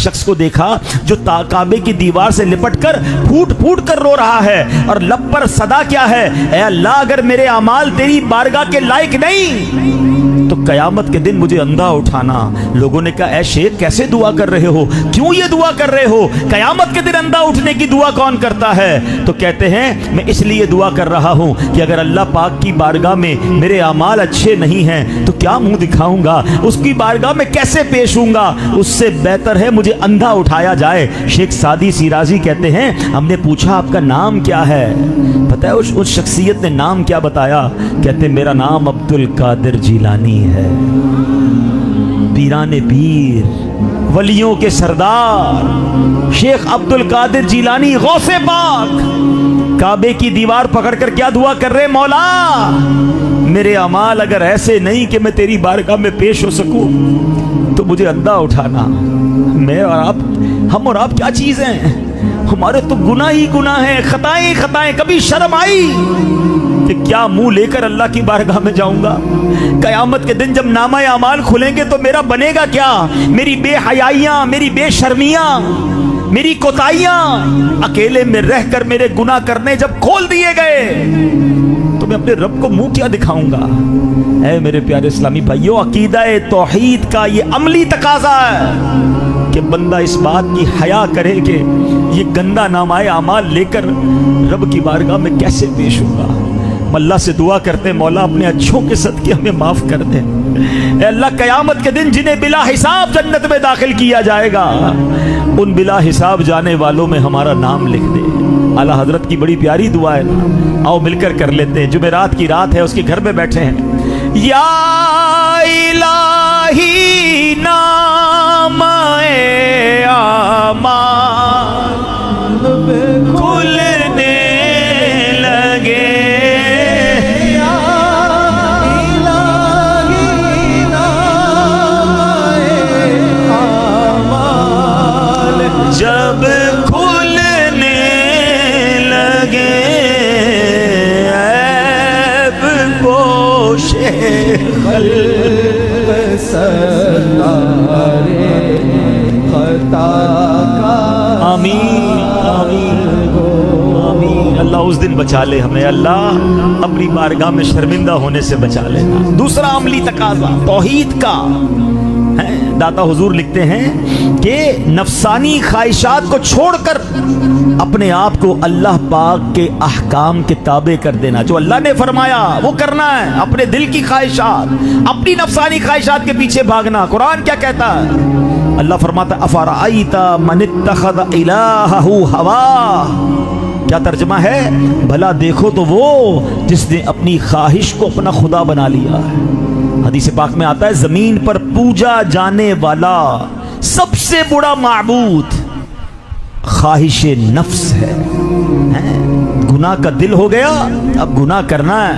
शख्स को देखा जो काबे की दीवार से लिपट कर फूट फूट कर रो रहा है और लब पर सदा क्या है, ऐ अल्लाह अगर मेरे अमाल तेरी बारगाह के लायक नहीं तो कयामत के दिन मुझे अंधा उठाना। लोगों ने कहा, ऐ शेख कैसे दुआ कर रहे हो, क्यों ये दुआ कर रहे हो, कयामत के दिन अंधा उठने की दुआ कौन करता है? तो कहते हैं मैं इसलिए दुआ कर रहा हूं कि अगर अल्लाह पाक की बारगाह में मेरे अमाल अच्छे नहीं हैं तो क्या मुंह दिखाऊंगा, उसकी बारगाह में कैसे पेश होऊंगा, उससे बेहतर है मुझे अंधा उठाया जाए। शेख सादी शिराजी कहते हैं हमने पूछा आपका नाम क्या है, पता है उस शख्सियत ने नाम क्या बताया? कहते मेरा नाम अब्दुल कादिर जिलानी है। पीराने पीर, वलियों के सरदार शेख अब्दुल कादिर जिलानी गौसे पाक काबे की दीवार पकड़कर क्या दुआ कर रहे, मौला मेरे अमाल अगर ऐसे नहीं कि मैं तेरी बारगाह में पेश हो सकूं तो मुझे अंधा उठाना। मैं और आप, हम और आप क्या चीज हैं? हमारे तो गुनाह ही गुनाह है, खताएं खताएं। कभी शर्म आई कि क्या मुंह लेकर अल्लाह की बारगाह में जाऊंगा? कयामत के दिन जब नामा अमाल खुलेंगे तो मेरा बनेगा क्या? मेरी बेहयाइयां, मेरी बेशर्मियां, मेरी कोताहियां, अकेले में रहकर मेरे गुनाह करने जब खोल दिए गए तो मैं अपने रब को मुंह क्या दिखाऊंगा? ऐ मेरे प्यारे इस्लामी भाइयों, अकीदा तौहीद का ये अमली तकाजा है कि बंदा इस बात की हया करे कि ये गंदा नामाए अमाल लेकर रब की बारगाह में कैसे पेश होगा। अल्लाह से दुआ करते मौला अपने अच्छों के सदके हमें माफ कर दे। अल्लाह कयामत के दिन जिन्हें बिला हिसाब जन्नत में दाखिल किया जाएगा उन बिला हिसाब जाने वालों में हमारा नाम लिख दे। आला हजरत की बड़ी प्यारी दुआ है ना, आओ मिलकर कर लेते हैं। जुमेरात की रात है, उसके घर में बैठे हैं। या इलाही नामाए अमाल खुलने लगे, जब खुलने लगे ऐब पोशे खल्क़ सत्तारे खता का। आमीन आमीन आमीन। अल्लाह उस दिन बचा ले हमें, अल्लाह अपनी बारगाह में शर्मिंदा होने से बचा लेना। दूसरा अमली तकाजा तौहीद का है। दाता हुजूर लिखते हैं कि नफसानी ख्वाहिशात को छोड़कर अपने आप को अल्लाह पाक के अहकाम के ताबे कर देना। जो अल्लाह ने फरमाया वो करना है, अपने दिल की ख्वाहिशात, अपनी नफसानी ख्वाहिशात के पीछे भागना। कुरान क्या कहता है? अल्लाह फरमाता है अफराइता मन इत्तखज़ इलाहहु हवा। क्या तर्जमा है? भला देखो तो वो जिसने अपनी ख्वाहिश को अपना खुदा बना लिया है। हदीस पाक में आता है जमीन पर पूजा जाने वाला सबसे बड़ा माबूद ख्वाहिश नफ्स है। गुनाह का दिल हो गया, अब गुनाह करना है।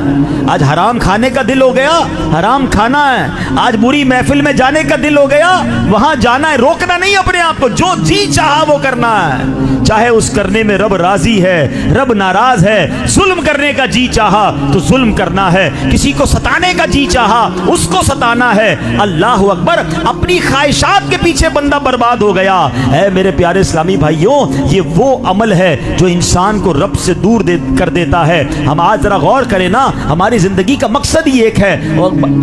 आज हराम खाने का दिल हो गया, हराम खाना है। आज बुरी महफिल में जाने का दिल हो गया, वहां जाना है। रोकना नहीं अपने आप को, जो जी चाहा वो करना है। चाहे उस करने में रब राजी है, रब नाराज है। जुल्म करने का जी चाहा तो जुल्म करना है, किसी को सताने का जी चाहा उसको सताना है। अल्लाह अकबर। अपनी ख्वाहिशात के पीछे बंदा बर्बाद हो गया है। मेरे प्यारे इस्लामी भाइयों, ये वो अमल है जो इंसान को रब से दूर कर देता है। हम आज जरा गौर करें ना, हमारी जिंदगी का मकसद ही एक है,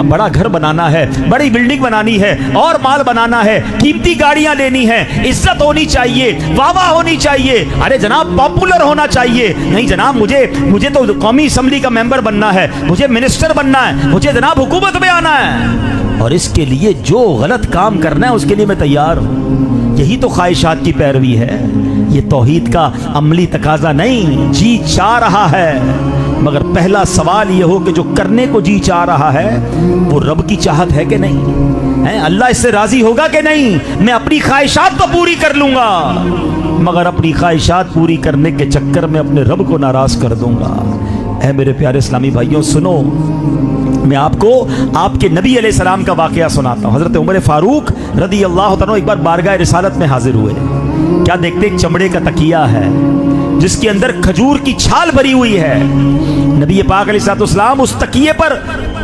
बड़ा घर बनाना है, बड़ी बिल्डिंग बनानी है, और माल बनाना है, कीमती गाड़ियां लेनी है, इज्जत होनी चाहिए, वाह होनी चाहिए। अरे जनाब पॉपुलर होना चाहिए। नहीं जनाब, मुझे तो कौमी असेंबली का मेंबर बनना है, मुझे मिनिस्टर बनना है, मुझे जनाब हुकूमत में आना है, और इसके लिए जो गलत काम करना है उसके लिए मैं तैयार हूं। यही तो ख्वाहिशात की पैरवी है। ये तौहीद का अमली तकाजा नहीं। जी चाह रहा है, मगर पहला सवाल ये हो कि जो करने को जी चाह रहा है वो रब की चाहत है कि नहीं है? अल्लाह इससे राजी होगा कि नहीं? मैं अपनी ख्वाहिशात तो पूरी कर लूंगा, मगर अपनी ख्वाहिशात पूरी करने के चक्कर में अपने रब को नाराज कर दूंगा। ऐ मेरे प्यारे इस्लामी भाइयों सुनो, मैं आपको आपके नबी अलैहिस्सलाम का वाकया सुनाता हूँ। हजरत उमर फारूक रदी अल्लाह तआला एक बार बारगाह रिसालत में हाजिर हुए। क्या देखते? एक चमड़े का तकिया है जिसके अंदर खजूर की छाल भरी हुई है। नबी पाक अलैहिस्सलाम उस तकिए पर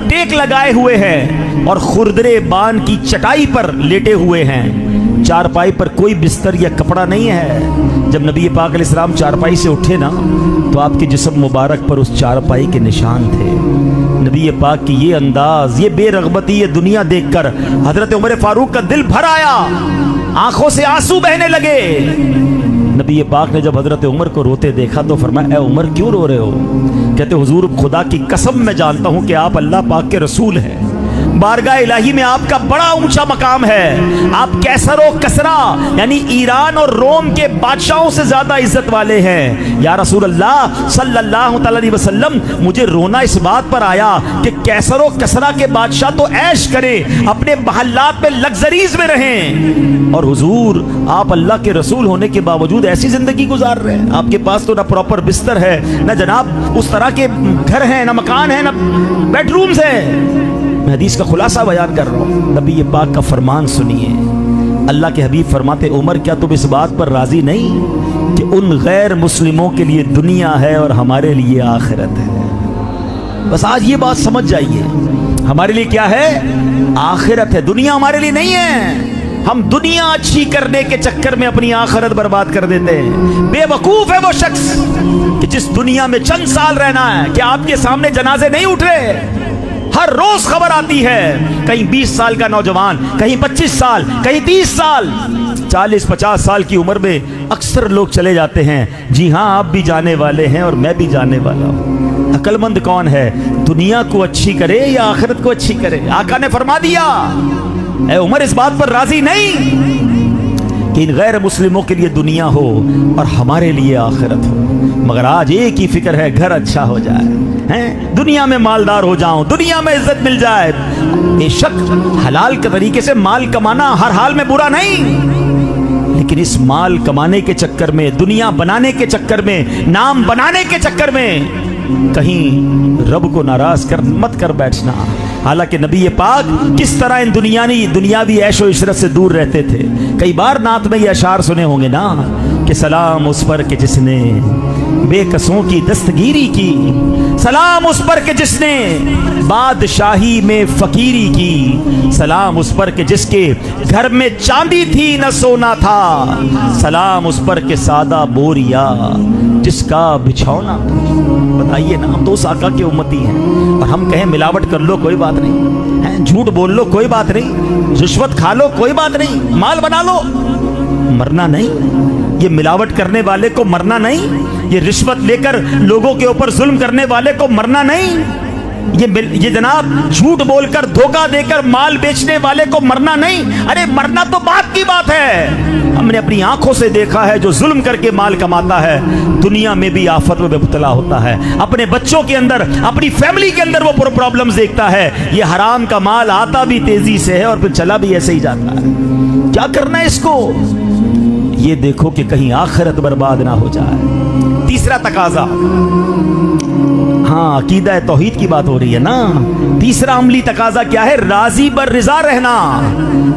टेक लगाए हुए हैं और खुरदरे बान की चटाई पर लेटे हुए हैं। चारपाई पर कोई बिस्तर या कपड़ा नहीं है। जब नबी पाक अलैहिस्सलाम चारपाई से उठे ना तो आपके जिस्म मुबारक पर उस चारपाई के निशान थे। नबी पाक की ये अंदाज, ये बेरगबती, ये दुनिया देखकर हजरत उमर फारूक का दिल भर आया, आंखों से आंसू बहने लगे। नबी पाक ने जब हजरत उमर को रोते देखा तो फरमाया, ए उमर क्यों रो रहे हो? कहते हुजूर खुदा की कसम मैं जानता हूं कि आप अल्लाह पाक के रसूल हैं, बारगाह इलाही में आपका बड़ा ऊंचा मकाम है, आप कैसर और कसरा यानी ईरान और रोम के बादशाहों से ज्यादा इज्जत वाले हैं। या रसूल अल्लाह सल्लल्लाहु अलैहि वसल्लम, मुझे रोना इस बात पर आया कि कैसर और कसरा के बादशाह तो ऐश करें, अपने महल्लात में लग्जरीज में रहें, और हुजूर आप अल्लाह के रसूल होने के बावजूद ऐसी जिंदगी गुजार रहे हैं। आपके पास तो ना प्रॉपर बिस्तर है, ना जनाब उस तरह के घर हैं, ना मकान है, ना बेडरूम्स है। मैं हदीस का खुलासा बयान कर रहा हूँ। नबी पाक का फरमान सुनिए। अल्लाह के हबीब फरमाते, उमर क्या तुम इस बात पर राजी नहीं कि उन गैर मुस्लिमों के लिए दुनिया है और हमारे लिए आखिरत है? बस आज ये बात समझ जाइए, हमारे लिए क्या है? आखिरत है, दुनिया हमारे लिए नहीं है। हम दुनिया अच्छी करने के चक्कर में अपनी आखिरत बर्बाद कर देते हैं। बेवकूफ है वो शख्स कि जिस दुनिया में चंद साल रहना है। क्या आपके सामने जनाजे नहीं उठ रहे? हर रोज खबर आती है, कहीं 20 साल का नौजवान, कहीं 25 साल, कहीं 30 साल, 40-50 साल की उम्र में अक्सर लोग चले जाते हैं। जी हाँ, आप भी जाने वाले हैं और मैं भी जाने वाला हूँ। अक्लमंद कौन है? दुनिया को अच्छी करे या आखिरत को अच्छी करे? आका ने फरमा दिया, ऐ उमर इस बात पर राजी नहीं कि इन गैर मुस्लिमों के लिए दुनिया हो और हमारे लिए आखिरत हो, मगर आज एक ही फिक्र है, घर अच्छा हो जाए, हैं? दुनिया में मालदार हो जाऊं, दुनिया में इज्जत मिल जाए। बेशक हलाल के तरीके से माल कमाना हर हाल में बुरा नहीं, लेकिन इस माल कमाने के चक्कर में, दुनिया बनाने के चक्कर में, नाम बनाने के चक्कर में कहीं रब को नाराज मत कर बैठना। हालांकि नबी पाक किस तरह इन दुनियावी ऐशो इशरत से दूर रहते थे। कई बार नात में ये अशार सुने होंगे ना कि सलाम उस पर के जिसने बेकसों की दस्तगीरी की, सलाम उस पर के जिसने बादशाही में फकीरी की, सलाम उस पर के जिसके घर में चांदी थी न सोना था, सलाम उस पर के सादा बोरिया जिसका बिछौना। बताइए ना, हम तो उस आका के उम्मती हैं और हम कहें मिलावट कर लो कोई बात नहीं है, झूठ बोल लो कोई बात नहीं, रिश्वत खा लो कोई बात नहीं, माल बना लो, मरना नहीं। ये मिलावट करने वाले को मरना नहीं, ये रिश्वत लेकर लोगों के ऊपर जुल्म करने वाले को मरना नहीं, ये जनाब झूठ बोलकर धोखा देकर माल बेचने वाले को मरना नहीं। अरे मरना तो बात की बात है। हमने अपनी आंखों से देखा है, जो जुल्म करके माल कमाता है दुनिया में भी आफत में मुब्तला होता है, अपने बच्चों के अंदर, अपनी फैमिली के अंदर वो प्रॉब्लम्स देखता है। ये हराम का माल आता भी तेजी से है और फिर चला भी ऐसे ही जाता है। क्या करना है इसको? ये देखो कि कहीं आखिरत बर्बाद ना हो जाए। तीसरा तकाजा, हाँ अकीदा तौहीद की बात हो रही है ना, तीसरा अमली तकाजा क्या है? राजी बर रिजा रहना।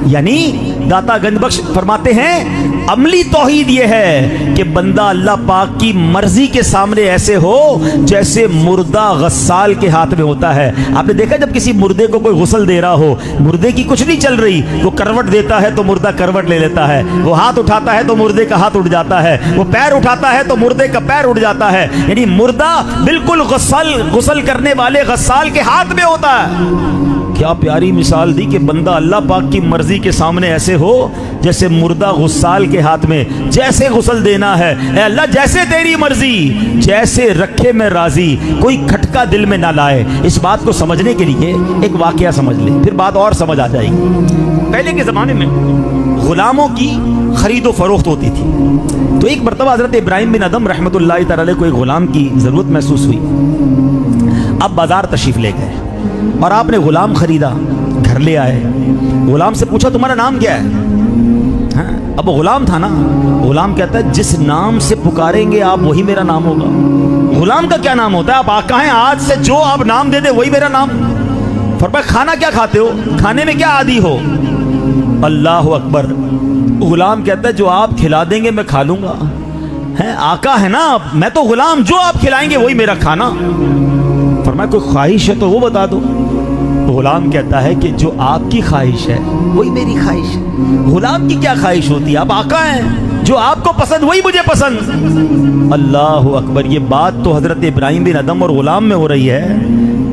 यानी दाता गंजबख्श फरमाते हैं अमली तौहीद ये है कि बंदा अल्लाह पाक की मर्जी के सामने ऐसे हो जैसे मुर्दा गस्साल के हाथ में होता है। आपने देखा जब किसी मुर्दे को कोई गुस्ल दे रहा हो, मुर्दे की कुछ नहीं चल रही, वो करवट देता है तो मुर्दा करवट ले लेता है, वो हाथ उठाता है तो मुर्दे का हाथ उठ जाता है, वो पैर उठाता है तो मुर्दे का पैर उठ जाता है। यानी मुर्दा बिल्कुल गुस्ल करने वाले गस्साल के हाथ में होता है। क्या प्यारी मिसाल दी कि बंदा अल्लाह पाक की मर्जी के सामने ऐसे हो जैसे मुर्दा गुस्साल के हाथ में, जैसे गुस्ल देना है ए अल्लाह जैसे तेरी मर्जी, जैसे रखे में राजी, कोई खटका दिल में ना लाए। इस बात को समझने के लिए एक वाकया समझ ले, फिर बात और समझ आ जाएगी। पहले के जमाने में गुलामों की खरीदो फरोख्त होती थी, तो एक मरतबा हजरत इब्राहिम बिन अदम रहमतुल्लाह तआला अलैह को एक गुलाम की जरूरत महसूस हुई। अब बाजार तशरीफ ले गए और आपने गुलाम खरीदा, घर ले आए, गुलाम से पूछा तुम्हारा नाम क्या है? हाँ? अब वो गुलाम था ना, गुलाम कहता है जिस नाम से पुकारेंगे आप वही मेरा नाम होगा। गुलाम का क्या नाम होता है? आप आका हैं, आज से जो आप नाम दे दे वही मेरा नाम। फरमाया खाना क्या खाते हो, खाने में क्या आदी हो? अल्लाह अकबर। गुलाम कहता है जो आप खिला देंगे मैं खा लूंगा। है आका है ना, मैं तो गुलाम, जो आप खिलाएंगे वही मेरा खाना। फरमाया कोई ख्वाहिश है तो वो बता दो। غلام کہتا ہے کہ جو آپ کی خواہش ہے وہی میری خواہش ہے. غلام کی کیا خواہش ہوتی ہے؟ آپ آقا ہیں، جو آپ کو پسند وہی مجھے پسند. اللہ اکبر. یہ بات تو حضرت ابراہیم بن ادم اور غلام میں ہو رہی ہے،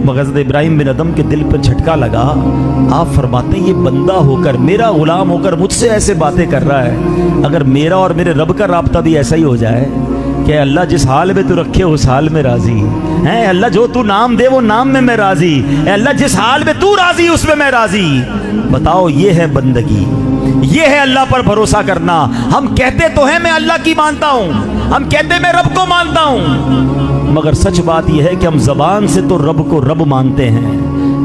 مگر حضرت ابراہیم بن ادم کے دل پر جھٹکا لگا. آپ فرماتے ہیں یہ بندہ ہو کر، میرا غلام ہو کر مجھ سے ایسے باتیں کر رہا ہے. اگر میرا اور میرے رب کا رابطہ بھی ایسا ہی ہو جائے کہ اللہ جس حال میں تو رکھے اس حال میں راضی ہے، اللہ جو تو نام دے وہ نام میں میں راضی، اے اللہ جس حال میں تو راضی اس میں میں راضی. بتاؤ یہ ہے بندگی، یہ ہے اللہ پر بھروسہ کرنا. ہم کہتے تو ہیں میں اللہ کی مانتا ہوں، ہم کہتے میں رب کو مانتا ہوں، مگر سچ بات یہ ہے کہ ہم زبان سے تو رب کو رب مانتے ہیں.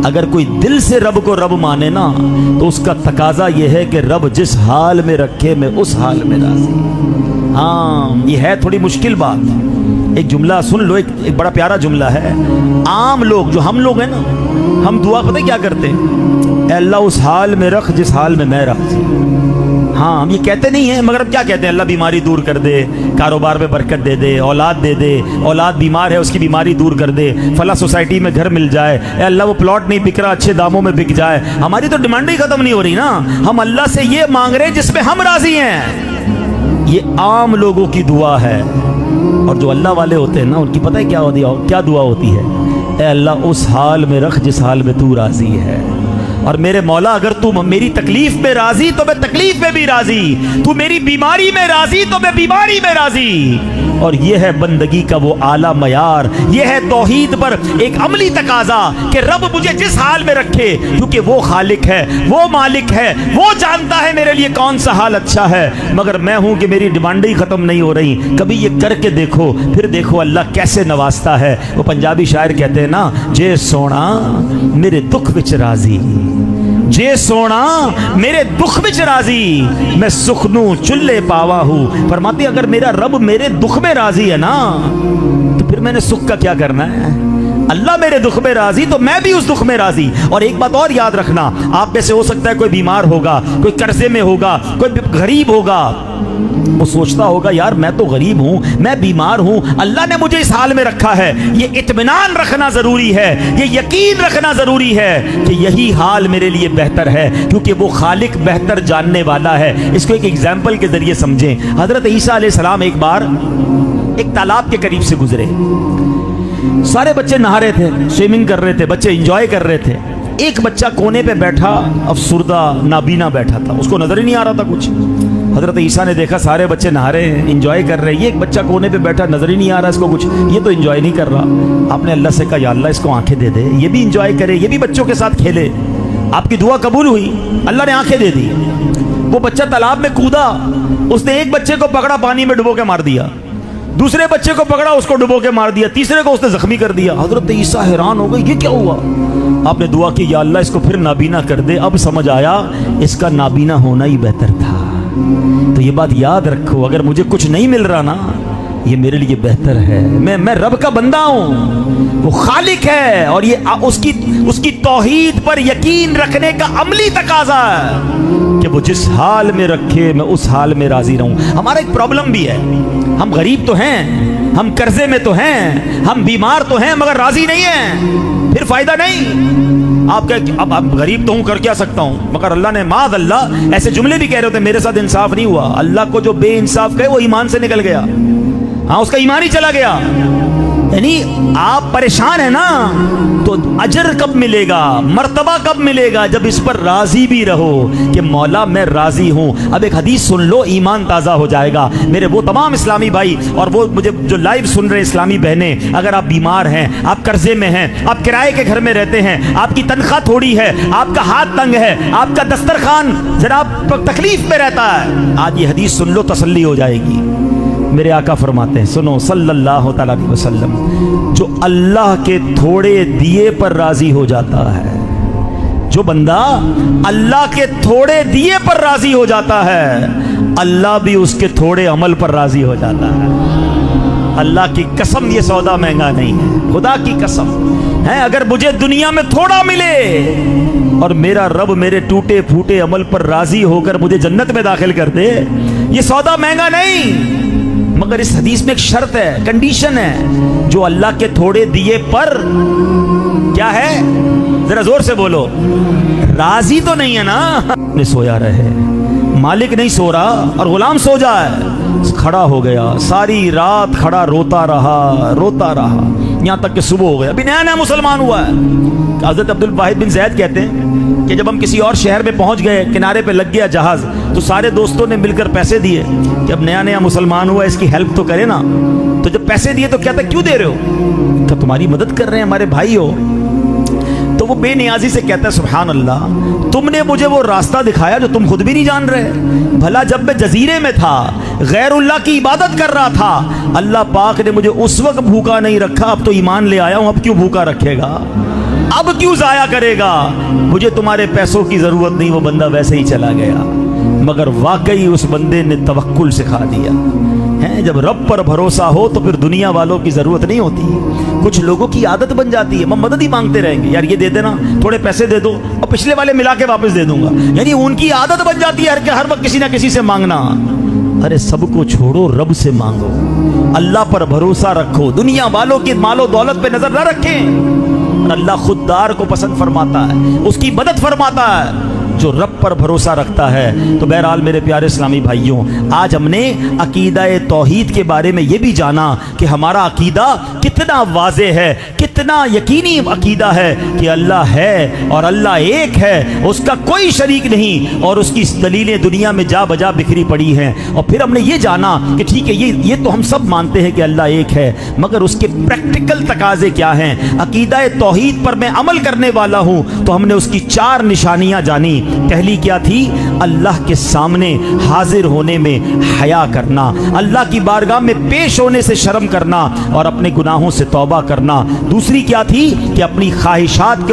اگر کوئی دل سے رب کو رب مانے نا تو اس کا تقاضا یہ ہے کہ رب جس حال میں رکھے میں اس حال میں راضی. ہاں یہ ہے تھوڑی مشکل بات. ایک جملہ سن لو، ایک بڑا پیارا جملہ ہے. عام لوگ جو ہم لوگ ہیں نا، ہم دعا پتہ کیا کرتے ہیں؟ اے اللہ اس حال میں رکھ جس حال میں میں راضی. ہاں ہم یہ کہتے نہیں ہیں، مگر اب کیا کہتے ہیں؟ اللہ بیماری دور کر دے، کاروبار میں برکت دے دے، اولاد دے دے، اولاد بیمار ہے اس کی بیماری دور کر دے، فلاں سوسائٹی میں گھر مل جائے، اے اللہ وہ پلاٹ نہیں بک رہا اچھے داموں میں بک جائے. ہماری تو ڈیمانڈ ہی ختم نہیں ہو رہی نا. ہم اللہ سے یہ مانگ رہے ہیں جس میں ہم راضی ہیں. یہ عام لوگوں کی دعا ہے. اور جو اللہ والے ہوتے ہیں نا ان کی پتہ ہے کیا دعا ہوتی ہے؟ اے اللہ اس حال میں رکھ جس حال میں تو راضی ہے. اور میرے مولا اگر تو میری تکلیف میں راضی تو میں تکلیف میں بھی راضی، تو میری بیماری میں راضی تو میں بیماری میں راضی. اور یہ ہے بندگی کا وہ اعلیٰ معیار، یہ ہے توحید پر ایک عملی تقاضا کہ رب مجھے جس حال میں رکھے، کیونکہ وہ خالق ہے، وہ مالک ہے، وہ جانتا ہے میرے لیے کون سا حال اچھا ہے. مگر میں ہوں کہ میری ڈیمانڈیں ہی ختم نہیں ہو رہی. کبھی یہ کر کے دیکھو، پھر دیکھو اللہ کیسے نوازتا ہے. وہ پنجابی شاعر کہتے ہیں نا، جے سونا میرے دکھ وچ راضی، جے سونا میرے دکھ وچ راضی، میں سخنوں چلے پاوا ہوں. فرماتے اگر میرا رب میرے دکھ میں راضی ہے نا تو پھر میں نے سکھ کا کیا کرنا ہے؟ اللہ میرے دکھ میں راضی تو میں بھی اس دکھ میں راضی. اور ایک بات اور یاد رکھنا، آپ میں سے ہو سکتا ہے کوئی بیمار ہوگا، کوئی قرضے میں ہوگا، کوئی غریب ہوگا. وہ سوچتا ہوگا یار میں تو غریب ہوں، میں بیمار ہوں، اللہ نے مجھے اس حال میں رکھا ہے. یہ اطمینان رکھنا ضروری ہے، یہ یقین رکھنا ضروری ہے کہ یہی حال میرے لیے بہتر ہے، کیونکہ وہ خالق بہتر جاننے والا ہے. اس کو ایک ایگزامپل کے ذریعے سمجھیں. حضرت عیسیٰ علیہ السلام ایک بار ایک تالاب کے قریب سے گزرے. سارے بچے نہا رہے تھے، سوئمنگ کر رہے تھے، بچے انجوائے کر رہے تھے. ایک بچہ کونے پہ بیٹھا افسردہ نابینا بیٹھا تھا، اس کو نظر ہی نہیں آ رہا تھا کچھ. حضرت عیسیٰ نے دیکھا سارے بچے نہا رہے ہیں، انجوائے کر رہے ہیں، یہ ایک بچہ کونے پہ بیٹھا نظر ہی نہیں آ رہا اس کو کچھ، یہ تو انجوائے نہیں کر رہا. آپ نے اللہ سے کہا یا اللہ اس کو آنکھیں دے دے، یہ بھی انجوائے کرے، یہ بھی بچوں کے ساتھ کھیلے. آپ کی دعا قبول ہوئی، اللہ نے آنکھیں دے دی. وہ بچہ تالاب میں کودا، اس نے ایک بچے کو پکڑا پانی میں ڈبو کے مار دیا، دوسرے بچے کو پکڑا اس کو ڈبو کے مار دیا، تیسرے کو اس نے زخمی کر دیا. حضرت عیسیٰ حیران ہو گئے، یہ کیا ہوا؟ آپ نے دعا کی یا اللہ اس کو پھر نابینا کر دے. اب سمجھ آیا اس کا نابینا ہونا ہی بہتر تھا. تو یہ بات یاد رکھو، اگر مجھے کچھ نہیں مل رہا نا یہ میرے لیے بہتر ہے. میں رب کا بندہ ہوں، وہ خالق ہے، اور یہ اس کی توحید پر یقین رکھنے کا عملی تقاضا ہے کہ وہ جس حال میں رکھے میں اس حال میں راضی رہوں. ہمارا ایک پرابلم بھی ہے، ہم غریب تو ہیں، ہم قرضے میں تو ہیں، ہم بیمار تو ہیں، مگر راضی نہیں ہیں. پھر فائدہ نہیں. آپ کہ اب غریب تو ہوں، کر کیا سکتا ہوں، مگر اللہ نے معاذ اللہ ایسے جملے بھی کہہ رہے ہوتے میرے ساتھ انصاف نہیں ہوا. اللہ کو جو بے انصاف کہے وہ ایمان سے نکل گیا. ہاں اس کا ایمان ہی چلا گیا. یعنی آپ پریشان ہیں نا تو اجر کب ملے گا، مرتبہ کب ملے گا؟ جب اس پر راضی بھی رہو کہ مولا میں راضی ہوں. اب ایک حدیث سن لو، ایمان تازہ ہو جائے گا. میرے وہ تمام اسلامی بھائی اور وہ مجھے جو لائیو سن رہے اسلامی بہنیں، اگر آپ بیمار ہیں، آپ قرضے میں ہیں، آپ کرائے کے گھر میں رہتے ہیں، آپ کی تنخواہ تھوڑی ہے، آپ کا ہاتھ تنگ ہے، آپ کا دسترخوان جناب تکلیف میں رہتا ہے، آج یہ حدیث سن لو، تسلی ہو جائے گی. میرے آقا فرماتے ہیں، سنو صلی اللہ تعالیٰ علیہ وسلم، جو اللہ کے تھوڑے دیے پر راضی ہو جاتا ہے، جو بندہ اللہ کے تھوڑے دیے پر راضی ہو جاتا ہے، اللہ بھی اس کے تھوڑے عمل پر راضی ہو جاتا ہے. اللہ کی قسم یہ سودا مہنگا نہیں ہے، خدا کی قسم ہے. اگر مجھے دنیا میں تھوڑا ملے اور میرا رب میرے ٹوٹے پھوٹے عمل پر راضی ہو کر مجھے جنت میں داخل کر دے، یہ سودا مہنگا نہیں. مگر اس حدیث میں ایک شرط ہے, کنڈیشن ہے, جو اللہ کے تھوڑے دیے پر کیا ہے, ذرا زور سے بولو, راضی تو نہیں ہے نا. سویا رہے, مالک نہیں سو رہا اور غلام سو جائے. کھڑا ہو گیا, ساری رات کھڑا روتا رہا یہاں تک کہ صبح ہو گیا. ابھی نیا مسلمان ہوا ہے. حضرت عبد الواحد بن زید کہتے ہیں کہ جب ہم کسی اور شہر میں پہنچ گئے, کنارے پہ لگ گیا جہاز, تو سارے دوستوں نے مل کر پیسے دیے کہ اب نیا مسلمان ہوا, اس کی ہیلپ تو کرے نا. تو جب پیسے دیے تو کہتا کیوں دے رہے ہو؟ کہ تمہاری مدد کر رہے ہیں, ہمارے بھائی ہو. تو وہ بے نیازی سے کہتا ہے سبحان اللہ, تم نے مجھے وہ راستہ دکھایا جو تم خود بھی نہیں جان رہے. بھلا جب میں جزیرے میں تھا, غیر اللہ کی عبادت کر رہا تھا, اللہ پاک نے مجھے اس وقت بھوکا نہیں رکھا, اب تو ایمان لے آیا ہوں, اب کیوں بھوکا رکھے گا, اب کیوں ضائع کرے گا. مجھے تمہارے پیسوں کی ضرورت نہیں. وہ بندہ ویسے ہی چلا گیا, مگر واقعی اس بندے نے توکل سکھا دیا ہے. جب رب پر بھروسہ ہو تو پھر دنیا والوں کی ضرورت نہیں ہوتی. کچھ لوگوں کی عادت بن جاتی ہے, ہم مدد ہی مانگتے رہیں گے, یار یہ دے دینا, تھوڑے پیسے دے دو, اور پچھلے والے ملا کے واپس دے دوں گا. یعنی ان کی عادت بن جاتی ہے ہر وقت کسی نہ کسی سے مانگنا. ارے سب کو چھوڑو, رب سے مانگو, اللہ پر بھروسہ رکھو, دنیا والوں کی مال و دولت پہ نظر نہ رکھیں. اور اللہ خوددار کو پسند فرماتا ہے, اس کی مدد فرماتا ہے جو رب پر بھروسہ رکھتا ہے. تو بہرحال میرے پیارے اسلامی بھائیوں, آج ہم نے عقیدہ توحید کے بارے میں یہ بھی جانا کہ ہمارا عقیدہ کتنا واضح ہے, کتنا یقینی عقیدہ ہے کہ اللہ ہے اور اللہ ایک ہے, اس کا کوئی شریک نہیں, اور اس کی دلیلیں دنیا میں جا بجا بکھری پڑی ہیں. اور پھر ہم نے یہ جانا کہ ٹھیک ہے, یہ تو ہم سب مانتے ہیں کہ اللہ ایک ہے, مگر اس کے پریکٹیکل تقاضے کیا ہیں. عقیدہ توحید پر میں عمل کرنے والا ہوں تو ہم نے اس کی 4 نشانیاں جانی. پہلی کیا تھی؟ اللہ کے سامنے حاضر ہونے میں حیا کرنا, اللہ کی بارگاہ میں پیش ہونے سے شرم کرنا اور اپنے گناہوں سے توبہ کرنا. دوسری کیا تھی کہ اپنی خواہشات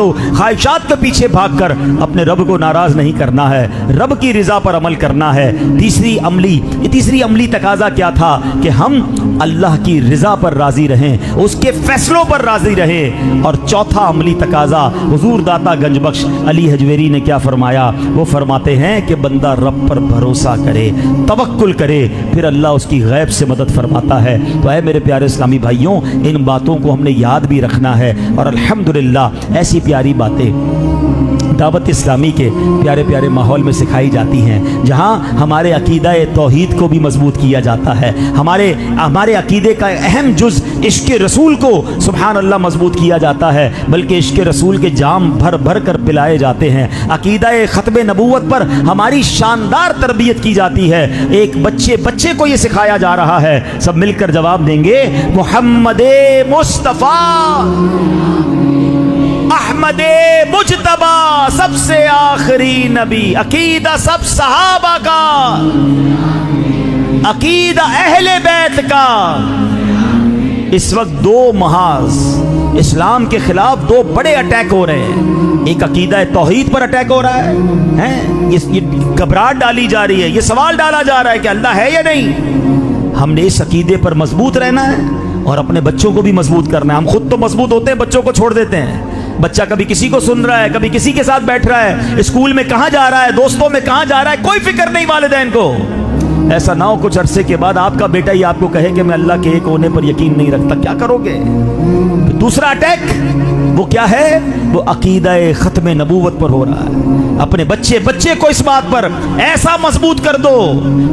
کے پیچھے بھاگ کر اپنے رب کو ناراض نہیں کرنا ہے, رب کی رضا پر عمل کرنا ہے. تیسری عملی تقاضا کیا تھا کہ ہم اللہ کی رضا پر راضی رہیں, اس کے فیصلوں پر راضی رہیں. اور چوتھا عملی تقاضا حضور داتا گنج بخش علی حجویری نے کیا فرمایا؟ وہ فرماتے ہیں کہ بندہ رب پر بھروسہ کرے, توکل کرے, پھر اللہ اس کی غیب سے مدد فرماتا ہے. تو اے میرے پیارے اسلامی بھائیوں, ان باتوں کو ہم نے یاد بھی رکھنا ہے. اور الحمدللہ ایسی پیاری باتیں دعوت اسلامی کے پیارے پیارے ماحول میں سکھائی جاتی ہیں, جہاں ہمارے عقیدہ توحید کو بھی مضبوط کیا جاتا ہے, ہمارے عقیدے کا اہم جز عشق رسول کو سبحان اللہ مضبوط کیا جاتا ہے, بلکہ عشق رسول کے جام بھر بھر کر پلائے جاتے ہیں. عقیدہ ختم نبوت پر ہماری شاندار تربیت کی جاتی ہے. ایک بچے کو یہ سکھایا جا رہا ہے, سب مل کر جواب دیں گے, محمد مصطفیٰ احمد مجتبی سب سے آخری نبی, عقیدہ سب صحابہ کا, عقیدہ اہل بیت کا. اس وقت 2 محاذ اسلام کے خلاف 2 بڑے اٹیک ہو رہے ہیں. ایک عقیدہ توحید پر اٹیک ہو رہا ہے, یہ گھبراہٹ ڈالی جا رہی ہے, یہ سوال ڈالا جا رہا ہے کہ اللہ ہے یا نہیں. ہم نے اس عقیدے پر مضبوط رہنا ہے اور اپنے بچوں کو بھی مضبوط کرنا ہے. ہم خود تو مضبوط ہوتے ہیں, بچوں کو چھوڑ دیتے ہیں. بچہ کبھی کسی کو سن رہا ہے, کبھی کسی کے ساتھ بیٹھ رہا ہے, اسکول میں کہاں جا رہا ہے, دوستوں میں کہاں جا رہا ہے, کوئی فکر نہیں والدین کو. ایسا نہ ہو کچھ عرصے کے بعد آپ کا بیٹا ہی آپ کو کہے کہ میں اللہ کے ایک ہونے پر یقین نہیں رکھتا, کیا کرو گے؟ دوسرا اٹیک وہ کیا ہے؟ وہ عقیدہ ختم نبوت پر ہو رہا ہے. اپنے بچے کو اس بات پر ایسا مضبوط کر دو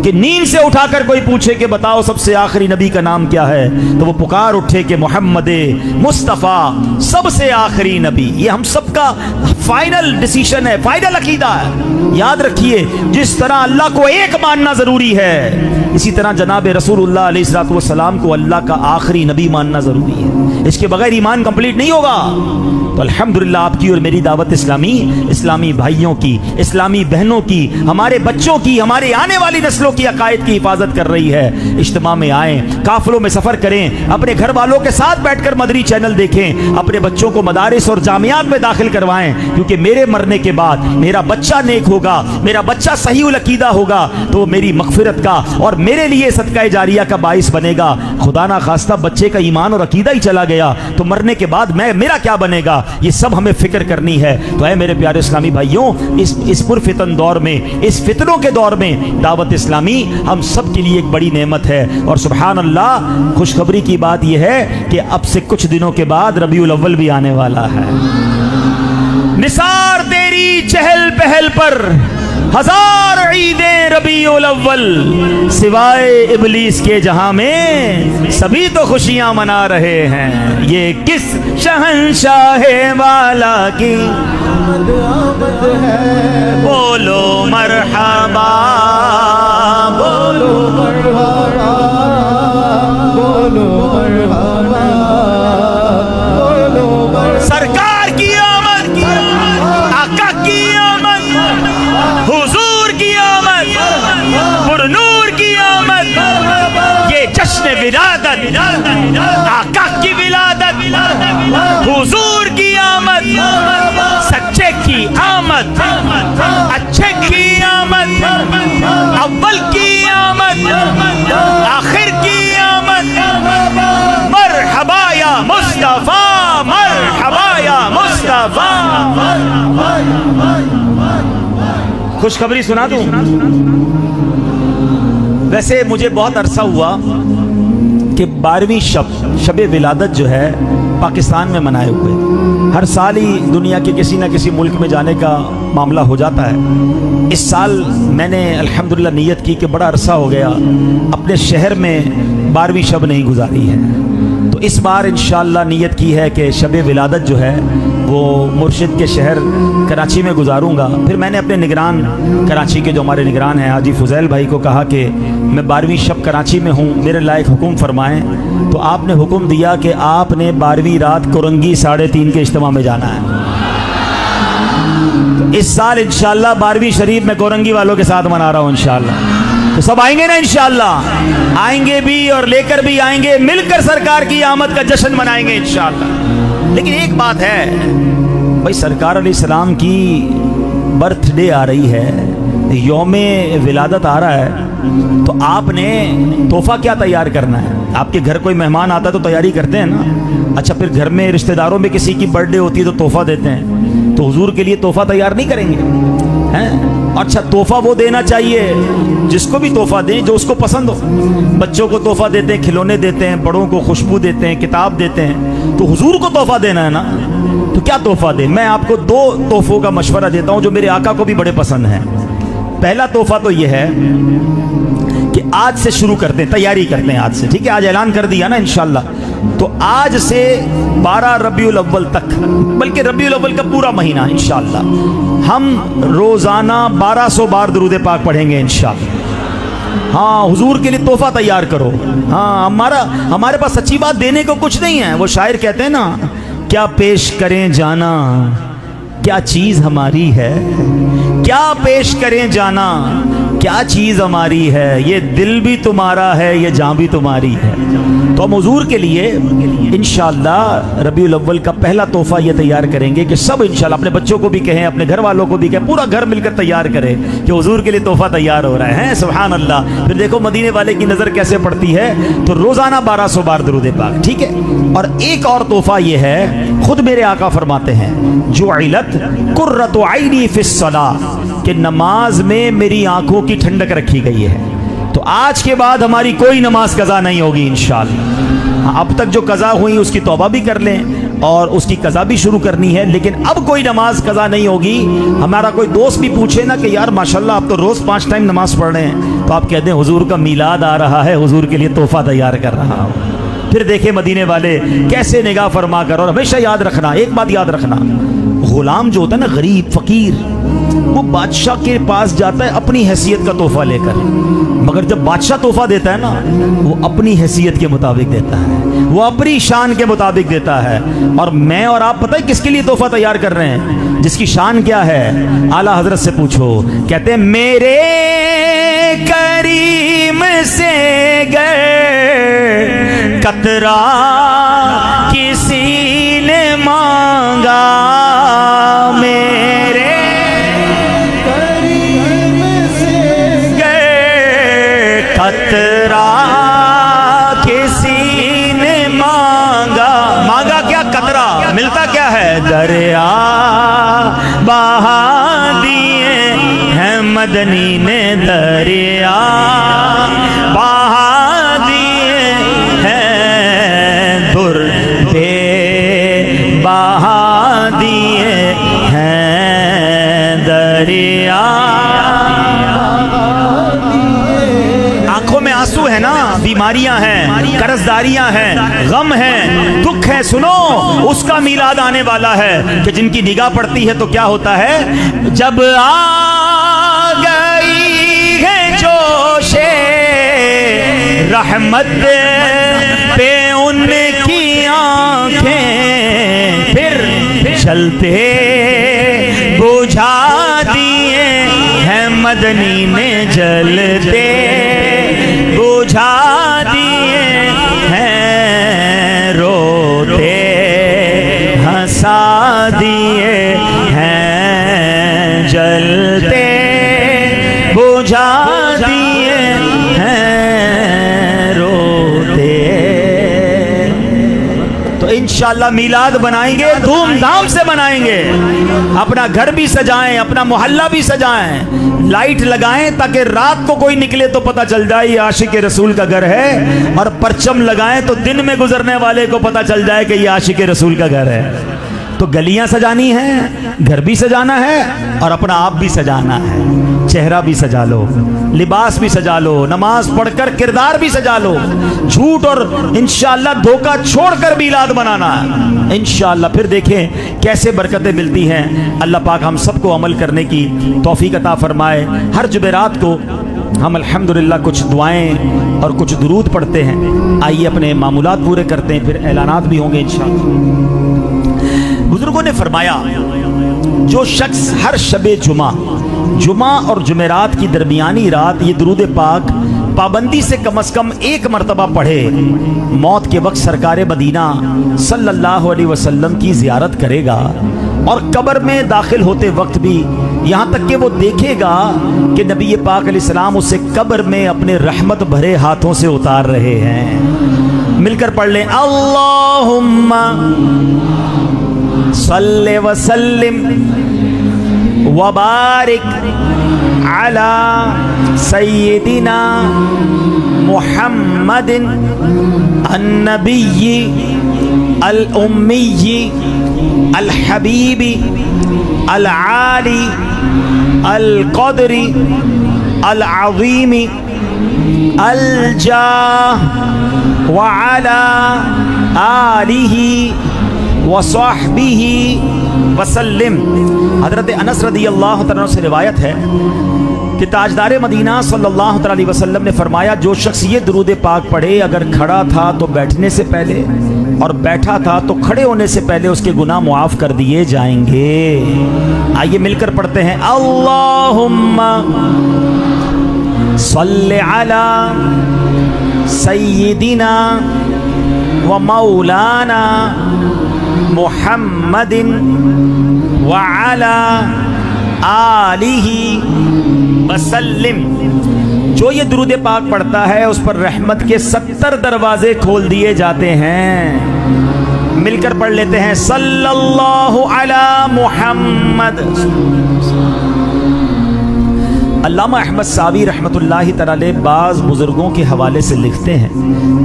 کہ نیند سے اٹھا کر کوئی پوچھے کہ بتاؤ سب سے آخری نبی کا نام کیا ہے, تو وہ پکار اٹھے کہ محمد مصطفیٰ سب سے آخری نبی. یہ ہم سب کا فائنل ڈیسیشن ہے, فائنل عقیدہ ہے. یاد رکھیے, جس طرح اللہ کو ایک ماننا ضروری ہے, اسی طرح جناب رسول اللہ علیہ الصلوۃ والسلام کو اللہ کا آخری نبی ماننا ضروری ہے. اس کے بغیر ایمان کمپلیٹ نہیں ہوگا. تو الحمدللہ آپ کی اور میری دعوت اسلامی بھائیوں کی, اسلامی بہنوں کی, ہمارے بچوں کی, ہمارے آنے والی نسلوں کی عقائد کی حفاظت کر رہی ہے. اجتماع میں آئیں, قافلوں میں سفر کریں, اپنے گھر والوں کے ساتھ بیٹھ کر مدری چینل دیکھیں, اپنے بچوں کو مدارس اور جامعات میں داخل کروائیں, کیونکہ میرے مرنے کے بعد میرا بچہ نیک ہوگا, میرا بچہ صحیح العقیدہ ہوگا, تو میری مغفرت मग़फ़िरत का और मेरे लिए सदका जारिया का बाइस बनेगा। खुदा ना खास्ता बच्चे का ईमान और अकीदा ही चला गया तो मरने के बाद मेरा क्या बनेगा, ये सब हमें फिक्र करनी है। तो है मेरे प्यारे इस्लामी भाइयों, इस पुरफितन दौर में, इस फितनों के दौर में दावत इस्लामी हम सब के लिए एक बड़ी नेमत है। और सुभान अल्लाह, खुशखबरी की बात यह है कि अब से कुछ दिनों के बाद रबीउल अव्वल भी आने वाला है। निसार तेरी चहल पहल पर हजार ईदें रबीउल अव्वल, सिवाय इबलीस के जहां में सभी तो खुशियां मना रहे हैं। ये किस शहंशाहे वाला की आमद है, बोलो मरहबा, बोलो मरहबा, बोलो मरहबा, बोलो मरहबा। सरकार की आमद, आका की आमद, हुजूर की आमद, पुरनूर की आमद, ये जश्न विलादत, आका की विलादत, हुजूर की आमद, सच्चे की आमद, अच्छे की आमद, अव्वल की आमद, आखिर की आमद। मरहबा या मुस्तफा, मरहबा या मुस्तफा। खुशखबरी सुना दूं? वैसे मुझे बहुत अरसा हुआ कि 12वीं शब विलादत जो है पाकिस्तान में मनाए हुए, हर साल ही दुनिया के किसी न किसी मुल्क में जाने का मामला हो जाता है। इस साल मैंने अल्हम्दुलिल्लाह नियत की कि बड़ा अरसा हो गया अपने शहर में 12वीं शब नहीं गुजारी है, तो इस बार इंशाअल्लाह नियत की है कि शब विलादत जो है वो मुर्शिद के शहर कराची में गुजारूंगा। फिर मैंने अपने निगरान कराची के जो हमारे निगरान हैं हाजी फुजैल भाई को कहा कि मैं 12वीं शब कराची में हूँ, मेरे लायक हुक्म फरमाएं। तो आपने हुक्म दिया कि आपने 12वीं रात कुरंगी 3:30 के इज्तिमा में जाना है। तो इस साल इंशाअल्लाह 12वीं शरीफ में कोरंगी वालों के साथ मना रहा हूँ इंशाअल्लाह। तो सब आएंगे ना इंशाअल्लाह? आएंगे भी और लेकर भी आएंगे, मिलकर सरकार की आमद का जश्न मनाएंगे इंशाअल्लाह। लेकिन एक बात है भाई, सरकार अलैहिस्सलाम की बर्थडे आ रही है, यौमे विलादत आ रहा है, तो आपने तोहफा क्या तैयार करना है? आपके घर कोई मेहमान आता है तो तैयारी करते हैं ना। अच्छा, फिर घर में रिश्तेदारों में किसी की बर्थडे होती है तो तोहफा देते हैं, तो हुजूर के लिए तोहफा तैयार नहीं करेंगे हैं? अच्छा, तोहफा वो देना चाहिए जिसको भी तोहफा दें जो उसको पसंद हो। बच्चों को तोहफा देते हैं, खिलौने देते हैं, बड़ों को खुशबू देते हैं, किताब देते हैं, तो हुजूर को तोहफा देना है ना। तो क्या तोहफा दें? मैं आपको 2 तोहफों का मशवरा देता हूं जो मेरे आका को भी बड़े पसंद हैं। पहला तोहफा तो यह है कि आज से शुरू करते हैं, तैयारी करते हैं आज से, ठीक है? आज ऐलान कर दिया ना इंशाअल्लाह, तो आज से 12 रबीउल अव्वल तक, बल्कि रबीउल अव्वल का पूरा महीना इंशाअल्लाह हम रोजाना 1200 बार दुरूद पाक पढ़ेंगे इंशाअल्लाह। हाँ, हुजूर के लिए तोहफा तैयार करो। हाँ, हमारे पास सच्ची बात देने को कुछ नहीं है। वो शायर कहते हैं ना, क्या पेश करें जाना, क्या चीज हमारी है, क्या पेश करें जाना, क्या चीज हमारी है, ये दिल भी तुम्हारा है, ये जान भी तुम्हारी है। तो हम हुजूर के लिए इंशाअल्लाह रबीउल अव्वल का पहला तोहफा ये तैयार करेंगे कि सब इंशाअल्लाह अपने बच्चों को भी कहें, अपने घर वालों को भी कहें, पूरा घर मिलकर तैयार करें कि हुजूर के लिए तोहफा तैयार हो रहा है। सुभान अल्लाह। फिर देखो मदीने वाले की नजर कैसे पड़ती है। तो रोजाना 1200 बार दुरूद पाक, ठीक है? और एक और तोहफा ये है, खुद मेरे आका फरमाते हैं, जुइलत कुर्रतु आइनी फिस्सलाह, कि नमाज में मेरी आंखों की ठंडक रखी गई है। तो आज के बाद हमारी कोई नमाज कज़ा नहीं होगी इंशाअल्लाह। अब तक जो कज़ा हुई उसकी तौबा भी कर लें और उसकी कज़ा भी शुरू करनी है, लेकिन अब कोई नमाज कज़ा नहीं होगी। हमारा कोई दोस्त भी पूछे ना कि यार माशाल्लाह आप तो रोज़ 5 टाइम नमाज पढ़ रहे हैं, तो आप कहते हैं हुजूर का मीलाद आ रहा है, हुजूर के लिए तोहफा तैयार कर रहा हूँ। फिर देखे मदीने वाले कैसे निगाह फरमा कर। और हमेशा याद रखना, एक बात याद रखना, गुलाम जो होता है ना, गरीब फकीर, वो बादशाह के पास जाता है अपनी हैसियत का तोहफा लेकर, मगर जब बादशाह तोहफा देता है ना, वो अपनी हैसियत के मुताबिक देता है, वो अपनी शान के मुताबिक देता है। और मैं और आप पता है किसके लिए तोहफा तैयार कर रहे हैं? जिसकी शान क्या है? आला हजरत से पूछो। कहते हैं मेरे करीम से गर कतरा किसी ने मांगा, मेरे करीम से गर قطرہ کسی نے مانگا، مانگا کیا؟ قطرہ، ملتا کیا ہے؟ دریا بہا دیے ہیں مدنی نے، دریا بہا دیے ہیں، در پہ بہا دیے ہیں دریا۔ آنکھوں میں آنسو ہے نا، بیماریاں ہیں، قرضداریاں ہیں، غم ہیں، دکھ ہے، سنو اس کا میلاد آنے والا ہے کہ جن کی نگاہ پڑتی ہے تو کیا ہوتا ہے؟ جب آ گئی ہے جوش رحمت پہ ان کی آنکھیں، پھر چلتے بجھا دیے ہیں مدنی نے، جلتے بجھا دیے ہیں، روتے ہنسا دیے ہیں، جلتے بجھا دیے ہیں، روتے۔ تو انشاءاللہ میلاد بنائیں گے، دھوم دھام سے بنائیں گے، اپنا گھر بھی سجائیں، اپنا محلہ بھی سجائیں، لائٹ لگائیں تاکہ رات کو کوئی نکلے تو پتہ چل جائے یہ عاشق رسول کا گھر ہے، اور پرچم لگائیں تو دن میں گزرنے والے کو پتہ چل جائے کہ یہ عاشق رسول کا گھر ہے۔ تو گلیاں سجانی ہیں، گھر بھی سجانا ہے، اور اپنا آپ بھی سجانا ہے، چہرہ بھی سجا لو، لباس بھی سجا لو، نماز پڑھ کر کردار بھی سجا لو، جھوٹ اور انشاءاللہ دھوکہ چھوڑ کر میلاد بنانا ہے انشاءاللہ۔ پھر دیکھیں کیسے برکتیں ملتی ہیں۔ اللہ پاک ہم سب کو عمل کرنے کی توفیق عطا فرمائے۔ ہر جمعرات کو ہم الحمدللہ کچھ دعائیں اور کچھ درود پڑھتے ہیں۔ آئیے اپنے معمولات پورے کرتے ہیں، پھر اعلانات بھی ہوں گے انشاءاللہ۔ بزرگوں نے فرمایا جو شخص ہر شب جمعہ اور جمعرات کی درمیانی رات یہ درود پاک پابندی سے کم از کم ایک مرتبہ پڑھے، موت کے وقت سرکار مدینہ صلی اللہ علیہ وسلم کی زیارت کرے گا، اور قبر میں داخل ہوتے وقت بھی یہاں تک کہ وہ دیکھے گا کہ نبی پاک علیہ السلام اسے قبر میں اپنے رحمت بھرے ہاتھوں سے اتار رہے ہیں۔ مل کر پڑھ لیں، اللہم صلی وسلم وبارک علی سیدنا محمد النبی الامی الحبیب العالی القدر العظیم الجاہ وعلی آلہ وصحبہ وسلم۔ حضرت انس رضی اللہ تعالیٰ سے روایت ہے کہ تاجدار مدینہ صلی اللہ علیہ وسلم نے فرمایا جو شخص یہ درود پاک پڑھے، اگر کھڑا تھا تو بیٹھنے سے پہلے اور بیٹھا تھا تو کھڑے ہونے سے پہلے اس کے گناہ معاف کر دیے جائیں گے۔ آئیے مل کر پڑھتے ہیں، اللہم صلی علی سیدنا و مولانا محمد وعلی آلہ وسلم۔ جو یہ درود پاک پڑھتا ہے اس پر رحمت کے 70 دروازے کھول دیے جاتے ہیں۔ مل کر پڑھ لیتے ہیں، صلی اللہ علی محمد۔ علامہ احمد ساوی رحمۃ اللہ تعالی بعض بزرگوں کے حوالے سے لکھتے ہیں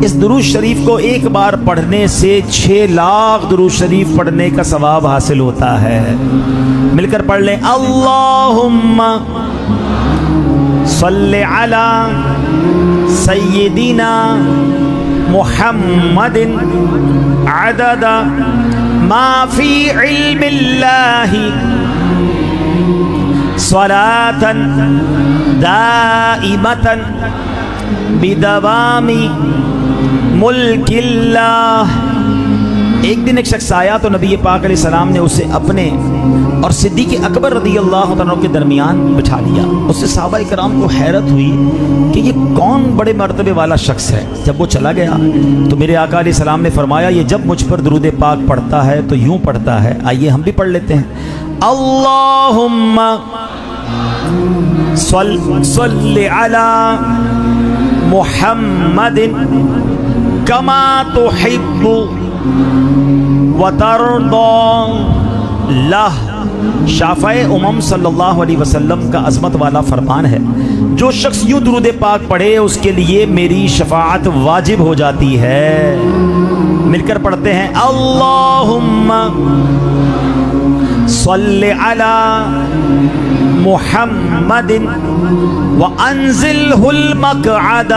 اس درود شریف کو ایک بار پڑھنے سے 6 لاکھ درود شریف پڑھنے کا ثواب حاصل ہوتا ہے۔ مل کر پڑھ لیں، اللہم صلی علی سیدنا محمد عدد ما فی علم اللہ صلاة دائمة بدوام ملک اللہ۔ ایک دن ایک شخص آیا تو نبی پاک علیہ السلام نے اسے اپنے اور صدیق اکبر رضی اللہ عنہ کے درمیان بٹھا لیا۔ اس سے صحابہ کرام کو حیرت ہوئی کہ یہ کون بڑے مرتبے والا شخص ہے۔ جب وہ چلا گیا تو میرے آقا علیہ السلام نے فرمایا یہ جب مجھ پر درود پاک پڑھتا ہے تو یوں پڑھتا ہے، آئیے ہم بھی پڑھ لیتے ہیں، اللہم صلی علی محمد کما تحب وترضى لہ. شافع امم صلی اللہ علیہ وسلم کا عظمت والا فرمان ہے، جو شخص یوں درود پاک پڑھے اس کے لیے میری شفاعت واجب ہو جاتی ہے. مل کر پڑھتے ہیں، اللہم صلی علی محمد وانزلہ المقعد